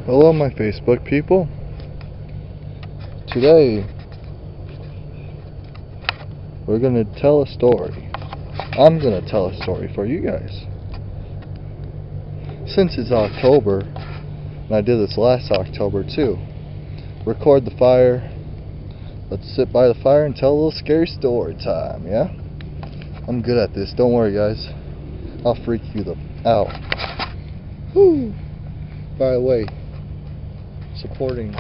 Hello, my Facebook people. Today, we're gonna tell a story. I'm gonna tell a story for you guys. Since it's October, and I did this last October too, record the fire. Let's sit by the fire and tell a little scary story time, yeah? I'm good at this, don't worry, guys. I'll freak you out. Woo! By the way, supporting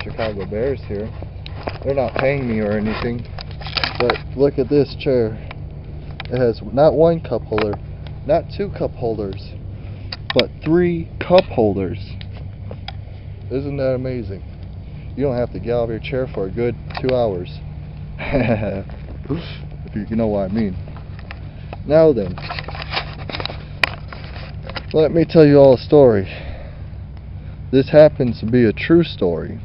Chicago Bears here. They're not paying me or anything, but look at this chair. It has not one cup holder, not two cup holders, but 3 cup holders. Isn't that amazing? You don't have to get out of your chair for a good 2 hours. If you know what I mean. Now then, let me tell you all a story. This happens to be a true story,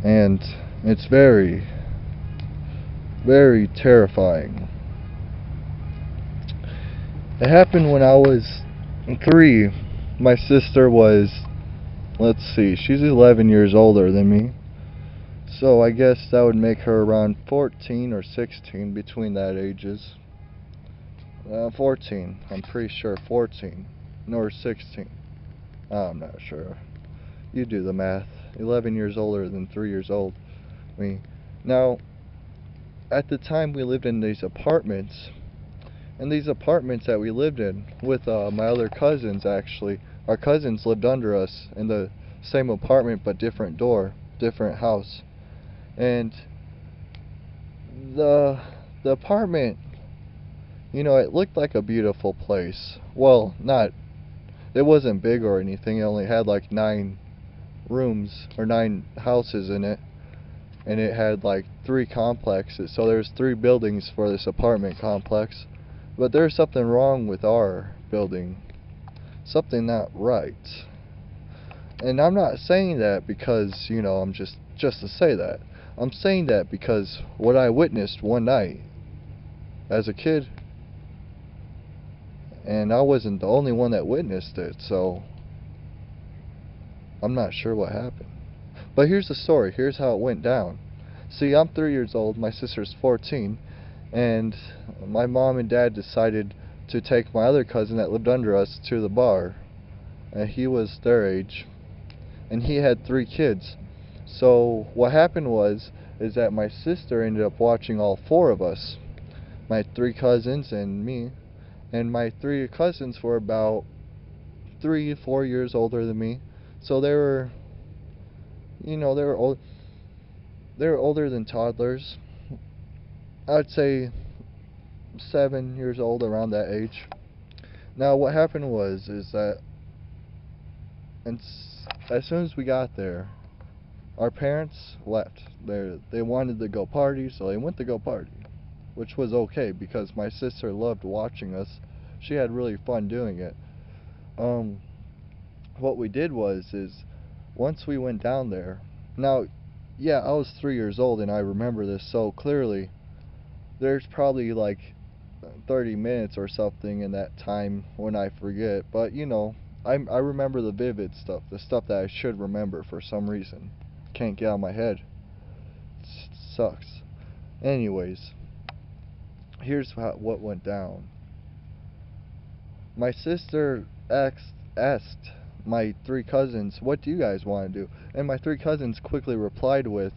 and it's very, very terrifying. It happened when I was 3. My sister was, let's see, she's 11 years older than me, so I guess that would make her around 14 or 16, between that ages. 14, I'm pretty sure 14, or 16. I'm not sure. You do the math. 11 years older than 3 years old. Now, at the time we lived in these apartments, and these apartments that we lived in with my other cousins, actually, our cousins lived under us in the same apartment but different door, different house. And the apartment, it looked like a beautiful place. Well, it wasn't big or anything. It only had like 9 rooms or 9 houses in it, and it had like 3 complexes. So there's 3 buildings for this apartment complex. But there's something wrong with our building. Something not right. And I'm not saying that because, I'm just to say that. I'm saying that because what I witnessed one night as a kid, and I wasn't the only one that witnessed it, so I'm not sure what happened. But here's the story. Here's how it went down. See, I'm 3 years old, my sister's 14, and my mom and dad decided to take my other cousin that lived under us to the bar. And he was their age, and he had 3 kids. So what happened is that my sister ended up watching all 4 of us, my 3 cousins and me. And my 3 cousins were about 3-4 years older than me, so they were, they were old. They were older than toddlers. I'd say 7 years old, around that age. Now, what happened is that, and as soon as we got there, our parents left. They wanted to go party, so they went to go party, which was okay because my sister loved watching us. She had really fun doing it. What we did is once we went down there. Now, yeah, I was 3 years old and I remember this so clearly. There's probably like 30 minutes or something in that time when I forget, but I remember the vivid stuff, the stuff that I should remember for some reason. Can't get out of my head. It sucks. Anyways, here's what went down. My sister asked my 3 cousins, "What do you guys want to do?" And my 3 cousins quickly replied with,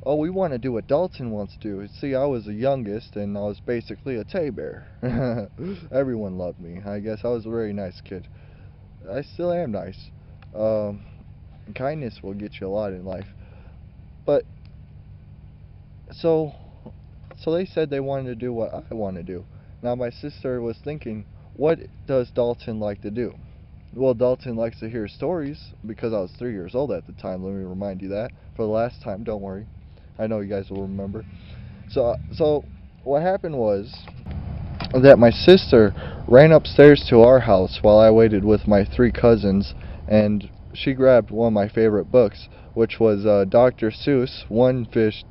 "Oh, we want to do what Dalton wants to do." See, I was the youngest, and I was basically a teddy bear. Everyone loved me. I guess I was a very nice kid. I still am nice. Kindness will get you a lot in life. But so they said they wanted to do what I want to do. Now my sister was thinking, what does Dalton like to do? Well, Dalton likes to hear stories, because I was 3 years old at the time. Let me remind you that for the last time. Don't worry, I know you guys will remember. So what happened was that my sister ran upstairs to our house while I waited with my 3 cousins, and she grabbed one of my favorite books, which was Dr. Seuss, One Fish,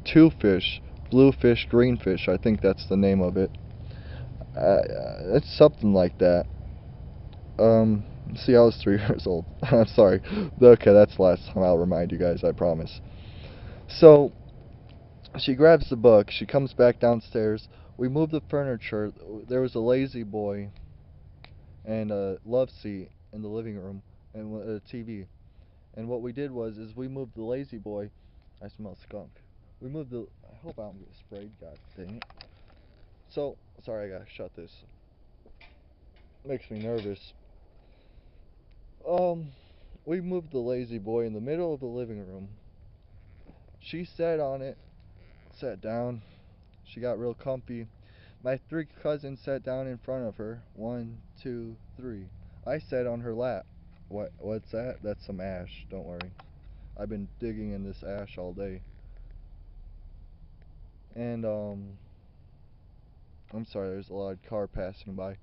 Two Fish, Blue Fish, Green Fish. I think that's the name of it. It's something like that. See, I was 3 years old. I'm sorry. Okay, that's the last time I'll remind you guys, I promise. So, she grabs the book, she comes back downstairs, we move the furniture. There was a lazy boy and a love seat in the living room and a TV. And what we did was is we moved the lazy boy. I smell skunk. We moved the. I hope I don't get sprayed. God dang it. So sorry, I gotta shut this. Makes me nervous. Um, we moved the lazy boy in the middle of the living room. She sat on it, sat down. She got real comfy. My 3 cousins sat down in front of her. 1, 2, 3. I sat on her lap. What's that? That's some ash. Don't worry. I've been digging in this ash all day. And I'm sorry, there's a lot of car passing by.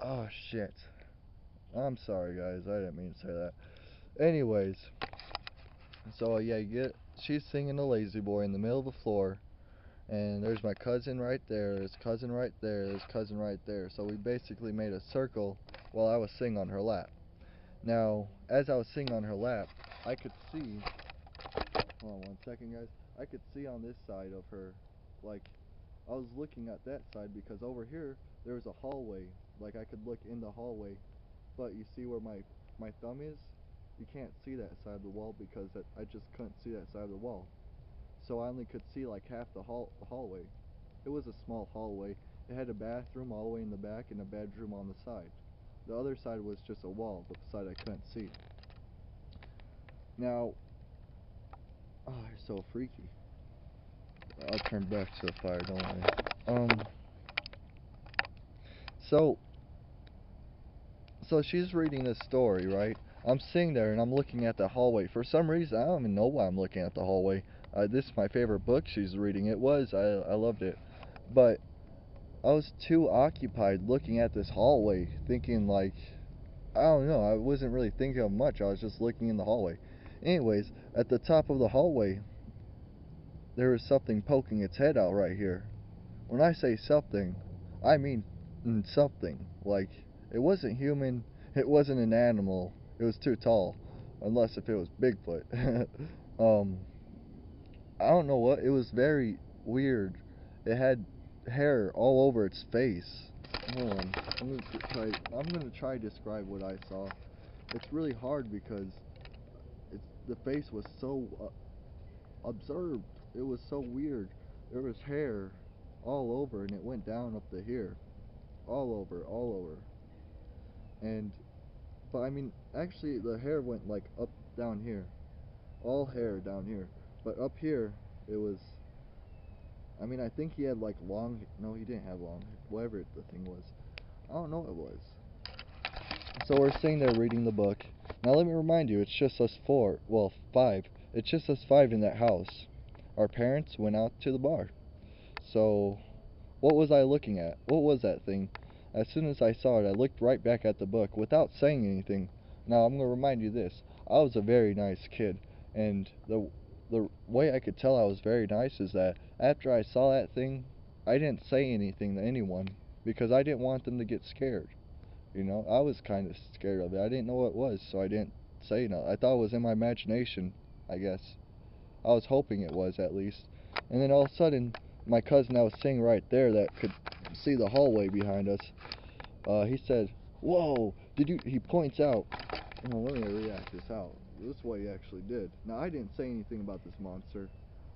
Oh shit. I'm sorry guys, I didn't mean to say that. Anyways, so yeah, she's singing the lazy boy in the middle of the floor, and there's my cousin right there, there's cousin right there, there's cousin right there. So we basically made a circle while I was singing on her lap. Now, as I was singing on her lap, I could see, hold on 1 second guys, I could see on this side of her, like, I was looking at that side because over here there was a hallway. Like I could look in the hallway, but you see where my thumb is? You can't see that side of the wall because I just couldn't see that side of the wall. So I only could see like half the hallway. It was a small hallway. It had a bathroom all the way in the back and a bedroom on the side. The other side was just a wall, the side I couldn't see. Now, oh, it's so freaky. I'll turn back to the fire, don't worry. So So she's reading this story, right? I'm sitting there and I'm looking at the hallway. For some reason, I don't even know why I'm looking at the hallway. This is my favorite book she's reading. It was. I loved it. But I was too occupied looking at this hallway, thinking like, I don't know. I wasn't really thinking of much. I was just looking in the hallway. Anyways, at the top of the hallway, there was something poking its head out right here. When I say something, I mean something. Like, it wasn't human, it wasn't an animal, it was too tall. Unless if it was Bigfoot. um, I don't know what, it was very weird. It had hair all over its face. Hold on, I'm gonna try to describe what I saw. It's really hard because the face was so observed. It was so weird. There was hair all over and it went down up to here. All over. And, but I mean, actually the hair went like up down here. All hair down here. But up here, it was, I mean, I think he had like long, no, he didn't have long, whatever the thing was. I don't know what it was. So we're sitting there reading the book. Now let me remind you, it's just us 4, well, 5. It's just us 5 in that house. Our parents went out to the bar. So, what was I looking at? What was that thing? As soon as I saw it, I looked right back at the book without saying anything. Now, I'm going to remind you this. I was a very nice kid, and the way I could tell I was very nice is that after I saw that thing, I didn't say anything to anyone because I didn't want them to get scared. You know, I was kind of scared of it. I didn't know what it was, so I didn't say no. I thought it was in my imagination, I guess. I was hoping it was, at least. And then all of a sudden, my cousin that was sitting right there that could see the hallway behind us, he said, "Whoa, did you," he points out, well, let me react this out. This is what he actually did. Now, I didn't say anything about this monster.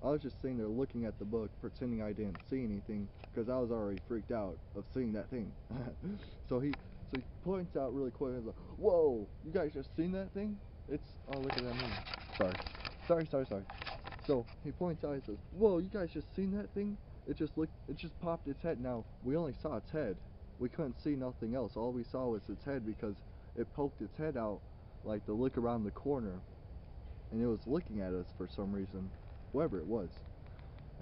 I was just sitting there looking at the book, pretending I didn't see anything, because I was already freaked out of seeing that thing. so he points out really quick, and he's like, "Whoa, you guys just seen that thing? It's, oh, look at that moon. Sorry. So he points out, he says, "Whoa, you guys just seen that thing? It just popped its head." Now, we only saw its head. We couldn't see nothing else. All we saw was its head because it poked its head out like to look around the corner. And it was looking at us for some reason, whoever it was.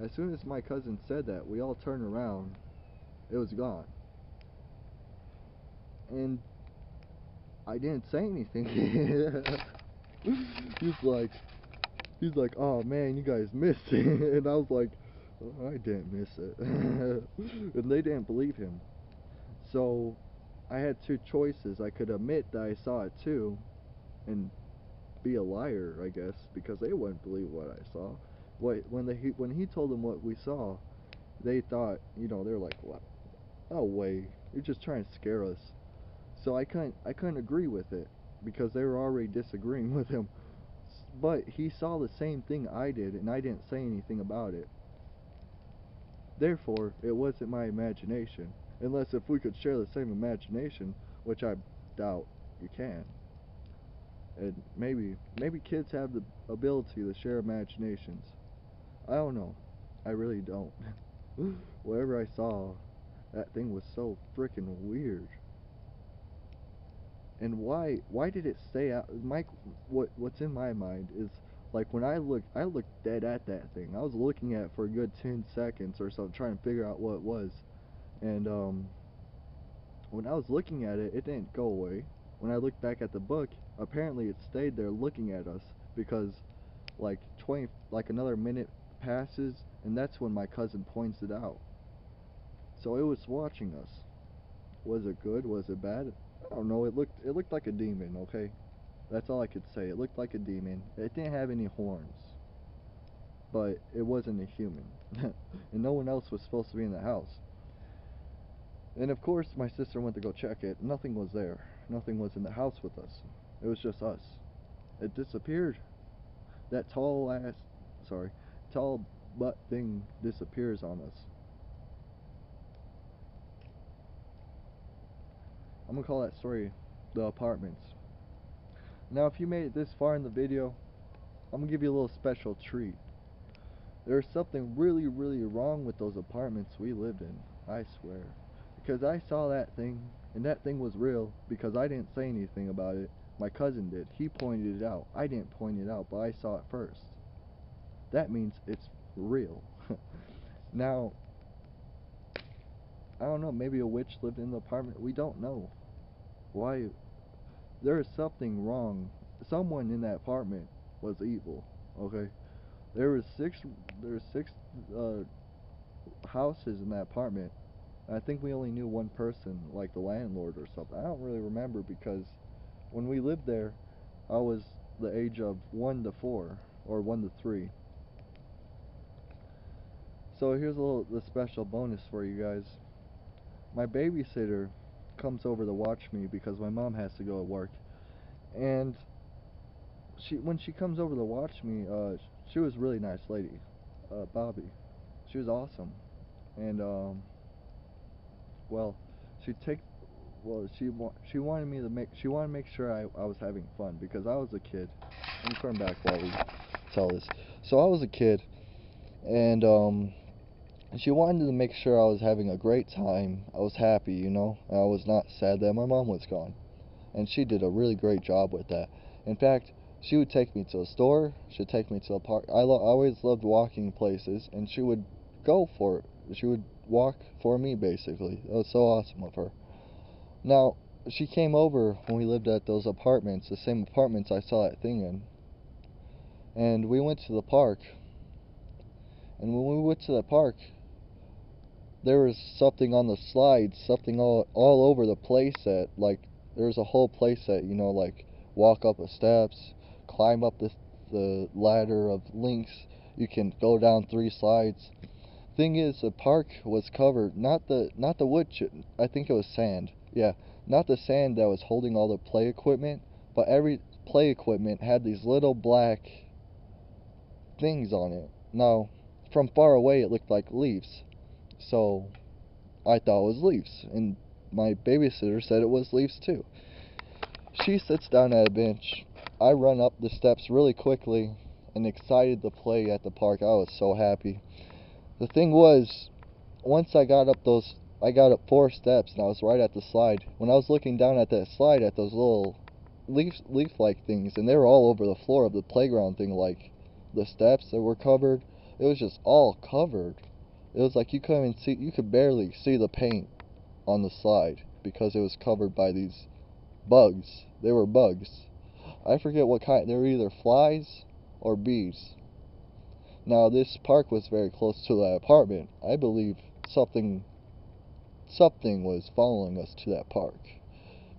As soon as my cousin said that, we all turned around. It was gone. And I didn't say anything. He's like, "Oh man, you guys missed it." And I was like, oh, I didn't miss it. And they didn't believe him. So I had two choices. I could admit that I saw it too and be a liar, I guess, because they wouldn't believe what I saw. When he told them what we saw, they thought, they're like, "What? No way! You're just trying to scare us." So I couldn't agree with it because they were already disagreeing with him. But he saw the same thing I did, and I didn't say anything about it. Therefore, it wasn't my imagination. Unless if we could share the same imagination, which I doubt you can. And maybe kids have the ability to share imaginations. I don't know. I really don't. Whatever I saw, that thing was so freaking weird. And why did it stay out? What's in my mind is like when I looked dead at that thing. I was looking at it for a good 10 seconds or so, trying to figure out what it was. And when I was looking at it, it didn't go away. When I looked back at the book, apparently it stayed there looking at us because like another minute passes, and that's when my cousin points it out. So it was watching us. Was it good? Was it bad? I don't know. It looked like a demon, okay? That's all I could say. It looked like a demon. It didn't have any horns, but it wasn't a human. And no one else was supposed to be in the house. And of course, my sister went to go check it. Nothing was there. Nothing was in the house with us. It was just us. It disappeared. That tall butt thing disappears on us. I'm gonna call that story The Apartments. Now, if you made it this far in the video, I'm gonna give you a little special treat. There's something really, really wrong with those apartments we lived in, I swear. Because I saw that thing, and that thing was real because I didn't say anything about it. My cousin did. He pointed it out. I didn't point it out, but I saw it first. That means it's real. Now, I don't know, maybe a witch lived in the apartment. We don't know. Why? There is something wrong. Someone in that apartment was evil. Okay, there was six uh, houses in that apartment. I think we only knew one person, like the landlord or something. I don't really remember because when we lived there, I was the age of 1 to 4 or 1 to 3. So here's the special bonus for you guys. My babysitter comes over to watch me because my mom has to go to work, and when she comes over to watch me, she was a really nice lady, Bobby. She was awesome, and well, she take she wanted me to make sure I was having fun because I was a kid. Let me turn back while we tell this. So I was a kid, and she wanted to make sure I was having a great time. I was happy, and I was not sad that my mom was gone. And she did a really great job with that. In fact, she would take me to a store. She'd take me to a park. I always loved walking places, and she would go for it. She would walk for me, basically. It was so awesome of her. Now, she came over when we lived at those apartments, the same apartments I saw that thing in. And we went to the park. And when we went to the park, there was something on the slides, something all over the playset. Like there's a whole playset, like walk up the steps, climb up the ladder of links. You can go down 3 slides. Thing is, the park was covered, not the wood chip. I think it was sand. Yeah, not the sand that was holding all the play equipment, but every play equipment had these little black things on it. Now, from far away, it looked like leaves. So I thought it was leaves, and my babysitter said it was leaves too. She sits down at a bench. I run up the steps really quickly and excited to play at the park. I was so happy. The thing was, once I got up 4 steps and I was right at the slide. When I was looking down at that slide at those little leaf-like things, and they were all over the floor of the playground thing, like the steps that were covered. It was just all covered. It was like you could barely see the paint on the slide because it was covered by these bugs. They were bugs. I forget what kind. They were either flies or bees. Now this park was very close to that apartment. I believe something was following us to that park.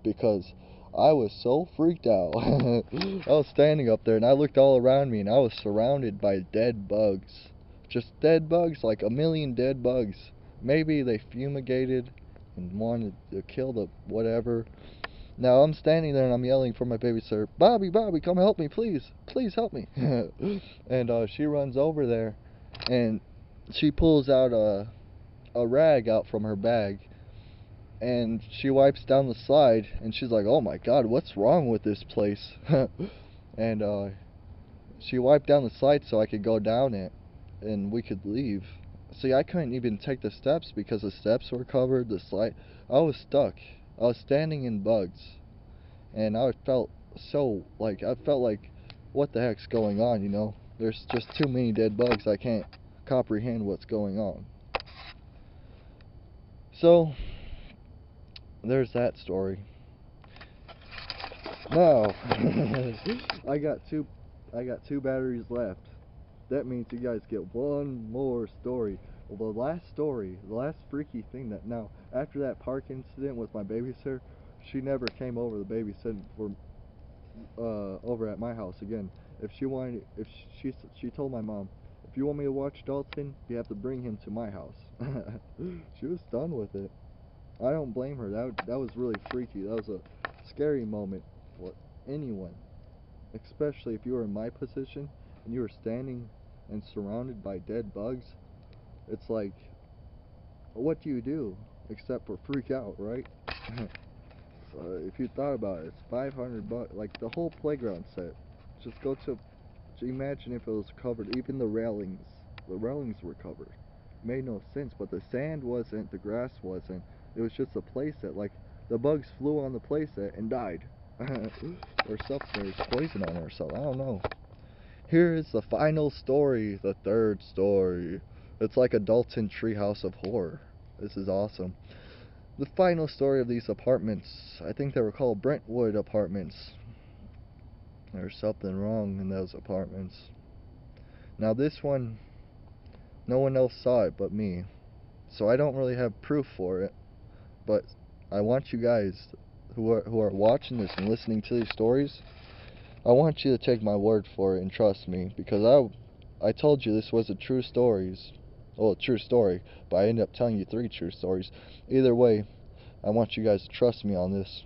because I was so freaked out. I was standing up there and I looked all around me and I was surrounded by dead bugs. Just dead bugs, like a million dead bugs. Maybe they fumigated and wanted to kill the whatever. Now I'm standing there and I'm yelling for my babysitter, Bobby, Bobby, come help me, please, please help me. And she runs over there and she pulls out a rag out from her bag and she wipes down the slide and she's like, oh my god, what's wrong with this place? And she wiped down the slide so I could go down it and we could leave. See, I couldn't even take the steps because the steps were covered, the slide, I was stuck. I was standing in bugs and I felt so, like, I felt like, what the heck's going on, you know? There's just too many dead bugs, I can't comprehend what's going on. So there's that story. Now I got two batteries left. That means you guys get one more story. Well, the last freaky thing that now after that park incident with my babysitter, she never came over to babysit for over at my house again. If she wanted, if she told my mom, if you want me to watch Dalton, you have to bring him to my house. She was done with it. I don't blame her. That was really freaky. That was a scary moment for anyone, especially if you were in my position and you were standing and surrounded by dead bugs. It's like, what do you do except for freak out, right? So if you thought about it, it's $500, like the whole playground set. Just go to imagine if it was covered, even the railings. The railings were covered. It made no sense, but the sand wasn't, the grass wasn't. It was just a playset. Like the bugs flew on the playset and died, or something. There's poison on it or something. I don't know. Here is the final story, the third story. It's like a Dalton treehouse of horror. This is awesome. The final story of these apartments. I think they were called Brentwood apartments. There's something wrong in those apartments. Now this one, no one else saw it but me, so I don't really have proof for it. But I want you guys who are watching this and listening to these stories, I want you to take my word for it and trust me, because I told you this was a true stories. Well, a true story, but I ended up telling you 3 true stories. Either way, I want you guys to trust me on this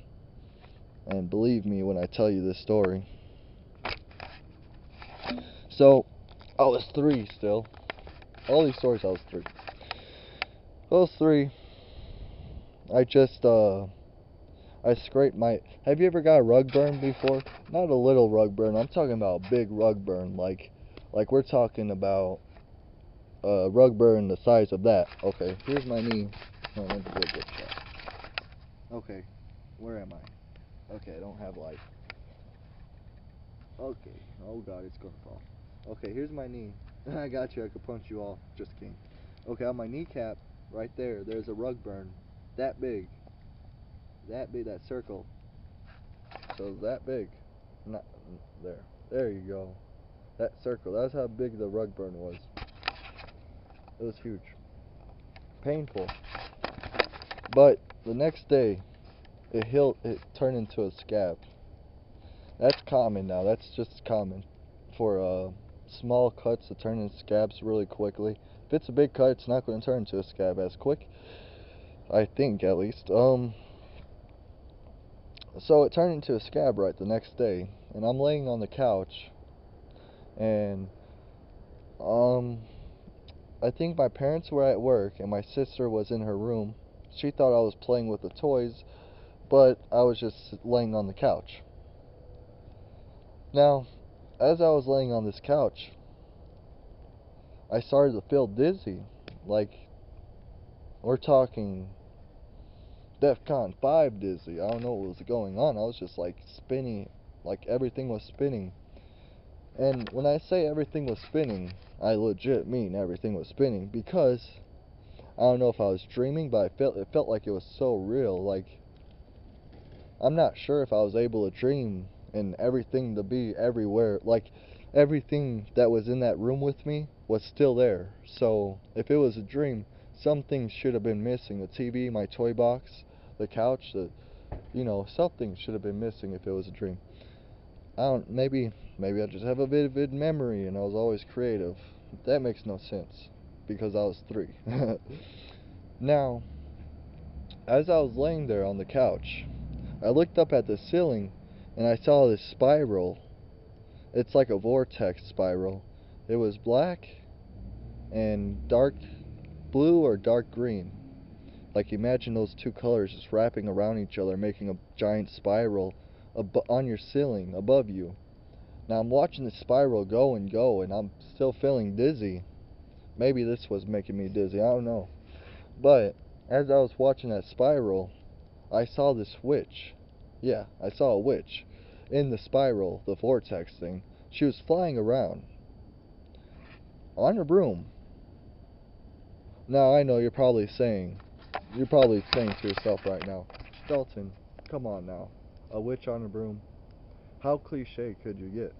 and believe me when I tell you this story. So, I was 3 still. All these stories I was 3. Those 3, I just I scraped my... Have you ever got a rug burn before? Not a little rug burn. I'm talking about a big rug burn. Like we're talking about a rug burn the size of that. Okay, here's my knee. Oh, let me do a good shot. Okay, where am I? Okay, I don't have light. Okay, oh god, it's gonna fall. Okay, here's my knee. I got you, I could punch you off. Just kidding. Okay, on my kneecap, right there, there's a rug burn. That big. That big, that circle. So that big. Not there. There you go. That circle. That's how big the rug burn was. It was huge. Painful. But the next day, it healed. It turned into a scab. That's common now. That's just common for small cuts to turn into scabs really quickly. If it's a big cut, it's not going to turn into a scab as quick. I think, at least. So it turned into a scab right the next day, and I'm laying on the couch, and I think my parents were at work, and my sister was in her room. She thought I was playing with the toys, but I was just laying on the couch. Now, as I was laying on this couch, I started to feel dizzy. Like, we're talking DEFCON 5 dizzy. I don't know what was going on. I was just like spinning, like everything was spinning. And when I say everything was spinning, I legit mean everything was spinning, because I don't know if I was dreaming, but it felt like it was so real. Like, I'm not sure if I was able to dream and everything to be everywhere. Like, everything that was in that room with me was still there. So if it was a dream, some things should have been missing. The TV, my toy box, the couch, You know, something should have been missing if it was a dream. I don't, maybe I just have a vivid memory and I was always creative. That makes no sense because I was 3. Now, as I was laying there on the couch, I looked up at the ceiling and I saw this spiral. It's like a vortex spiral. It was black and dark blue or dark green. Like imagine those two colors just wrapping around each other, making a giant spiral on your ceiling above you. Now I'm watching the spiral go and go, and I'm still feeling dizzy. Maybe this was making me dizzy, I don't know. But as I was watching that spiral, I saw this witch. Yeah, I saw a witch in the spiral, the vortex thing. She was flying around on a broom. Now I know you're probably saying to yourself right now, Dalton, come on now, a witch on a broom. How cliche could you get?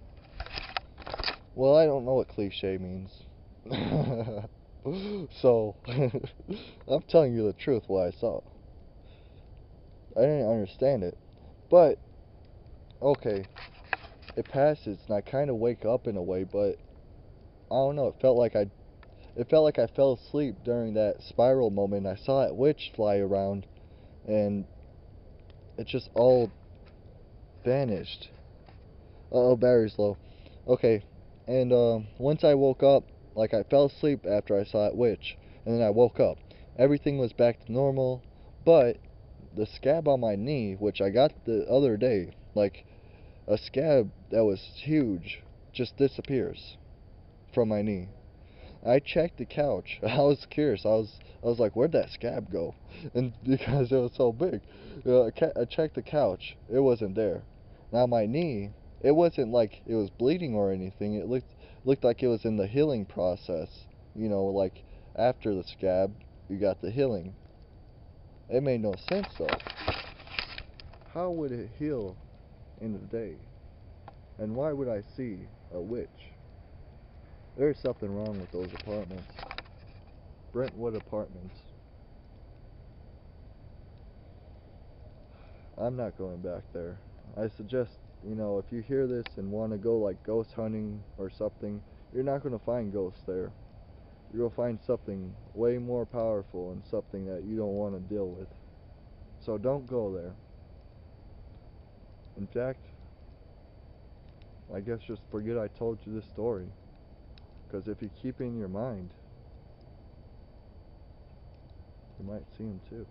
Well, I don't know what cliche means. So, I'm telling you the truth what I saw. I didn't understand it. But, okay, it passes and I kind of wake up in a way, but I don't know, it felt like I fell asleep during that spiral moment. I saw that witch fly around and it just all vanished. Uh-oh, battery's low. Okay, and once I woke up, like I fell asleep after I saw that witch, and then I woke up. Everything was back to normal, but the scab on my knee, which I got the other day, like a scab that was huge, just disappears from my knee. I checked the couch. I was curious. I was like, where'd that scab go? And because it was so big, I checked the couch. It wasn't there. Now my knee, it wasn't like it was bleeding or anything. It looked like it was in the healing process. You know, like after the scab, you got the healing. It made no sense though. How would it heal in a day? And why would I see a witch? There's something wrong with those apartments. Brentwood Apartments. I'm not going back there. I suggest, you know, if you hear this and want to go like ghost hunting or something, you're not going to find ghosts there. You're going to find something way more powerful and something that you don't want to deal with. So don't go there. In fact, I guess just forget I told you this story. Because if you keep it in your mind, you might see them too.